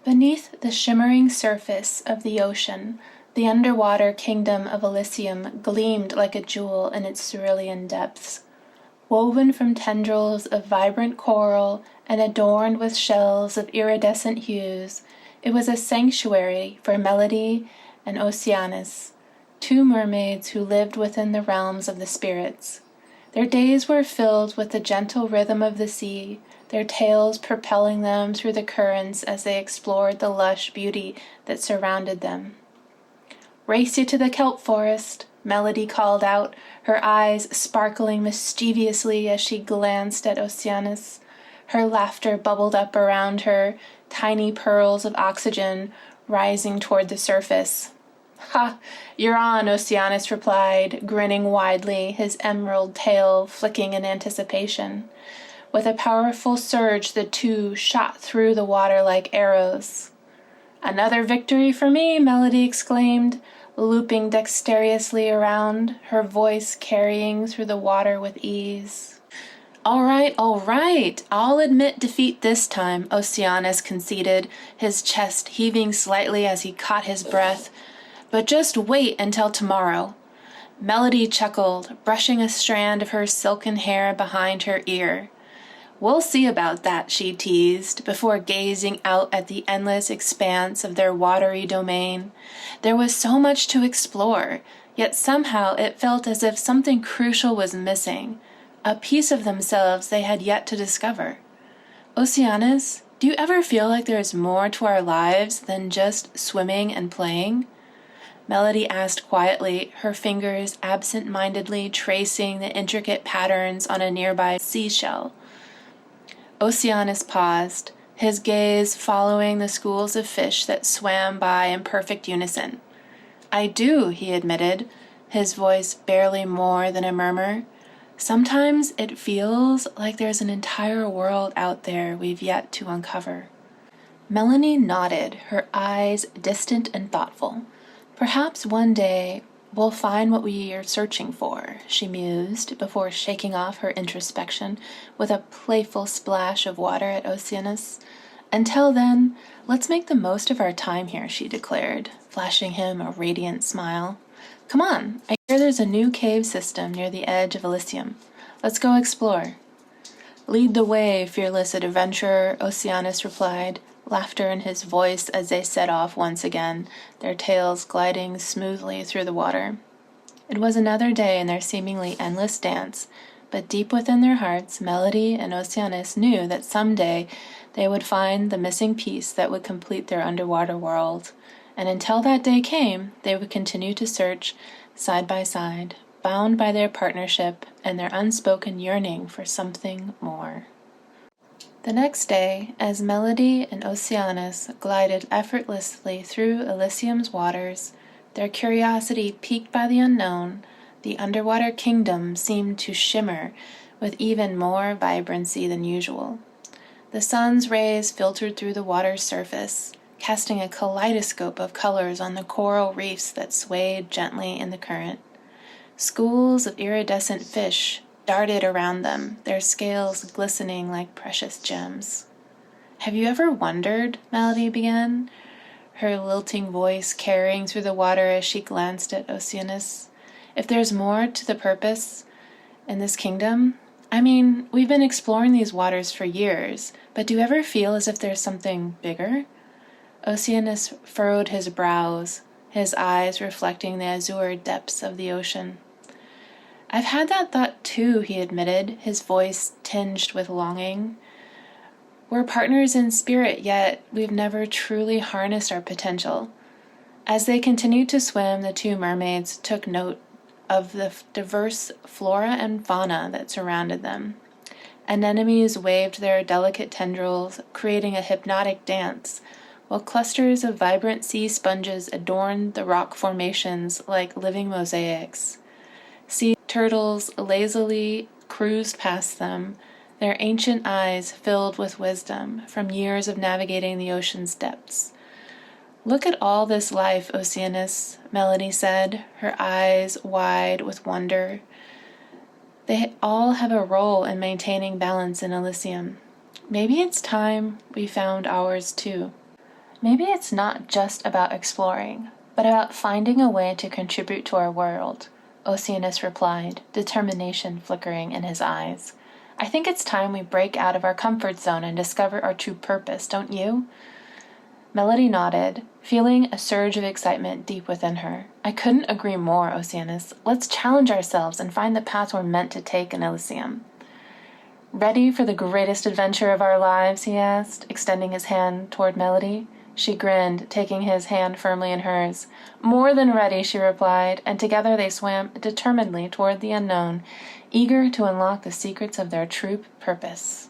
Beneath the shimmering surface of the ocean, the underwater kingdom of Elysium gleamed like a jewel in its cerulean depths. Woven from tendrils of vibrant coral and adorned with shells of iridescent hues, it was a sanctuary for Melody and Oceanus, two mermaids who lived within the realms of the spirits. Their days were filled with the gentle rhythm of the sea, their tails propelling them through the currents as they explored the lush beauty that surrounded them. "Race you to the kelp forest," Melody called out, her eyes sparkling mischievously as she glanced at Oceanus. Her laughter bubbled up around her, tiny pearls of oxygen rising toward the surface. "Ha! You're on," Oceanus replied, grinning widely, his emerald tail flicking in anticipation. With a powerful surge, the two shot through the water like arrows. "Another victory for me," Melody exclaimed, looping dexterously around, her voice carrying through the water with ease. All right, I'll admit defeat this time," Oceanus conceded, his chest heaving slightly as he caught his breath. "But just wait until tomorrow." Melody chuckled, brushing a strand of her silken hair behind her ear. "We'll see about that," she teased, before gazing out at the endless expanse of their watery domain. There was so much to explore, yet somehow it felt as if something crucial was missing, a piece of themselves they had yet to discover. "Oceanus, do you ever feel like there's more to our lives than just swimming and playing?" Melody asked quietly, her fingers absent-mindedly tracing the intricate patterns on a nearby seashell. Oceanus paused, his gaze following the schools of fish that swam by in perfect unison. "I do," he admitted, his voice barely more than a murmur. "Sometimes it feels like there's an entire world out there we've yet to uncover." Melanie nodded, her eyes distant and thoughtful. "Perhaps one day we'll find what we are searching for," she mused, before shaking off her introspection with a playful splash of water at Oceanus. "Until then, let's make the most of our time here," she declared, flashing him a radiant smile. "Come on, I hear there's a new cave system near the edge of Elysium. Let's go explore." "Lead the way, fearless adventurer," Oceanus replied, laughter in his voice as they set off once again, their tails gliding smoothly through the water. It was another day in their seemingly endless dance, but deep within their hearts, Melody and Oceanus knew that someday they would find the missing piece that would complete their underwater world, and until that day came, they would continue to search side by side, bound by their partnership and their unspoken yearning for something more. The next day, as Melody and Oceanus glided effortlessly through Elysium's waters, their curiosity piqued by the unknown, the underwater kingdom seemed to shimmer with even more vibrancy than usual. The sun's rays filtered through the water's surface, casting a kaleidoscope of colors on the coral reefs that swayed gently in the current. Schools of iridescent fish darted around them, their scales glistening like precious gems. "Have you ever wondered," Melody began, her lilting voice carrying through the water as she glanced at Oceanus, "if there's more to the purpose in this kingdom? I mean, we've been exploring these waters for years, but do you ever feel as if there's something bigger?" Oceanus furrowed his brows, his eyes reflecting the azure depths of the ocean. "I've had that thought too," he admitted, his voice tinged with longing. "We're partners in spirit, yet we've never truly harnessed our potential." As they continued to swim, the two mermaids took note of the diverse flora and fauna that surrounded them. Anemones waved their delicate tendrils, creating a hypnotic dance, while clusters of vibrant sea sponges adorned the rock formations like living mosaics. Sea turtles lazily cruised past them, their ancient eyes filled with wisdom from years of navigating the ocean's depths. "Look at all this life, Oceanus," Melody said, her eyes wide with wonder. "They all have a role in maintaining balance in Elysium. Maybe it's time we found ours too." Maybe it's not just about exploring, but about finding a way to contribute to our world, Oceanus replied, determination flickering in his eyes. I think it's time we break out of our comfort zone and discover our true purpose, don't you? Melody nodded, feeling a surge of excitement deep within her. I couldn't agree more, Oceanus. Let's challenge ourselves and find the path we're meant to take in Elysium. Ready for the greatest adventure of our lives? He asked, extending his hand toward Melody. She grinned, taking his hand firmly in hers. More than ready, she replied, and together they swam determinedly toward the unknown, eager to unlock the secrets of their true purpose.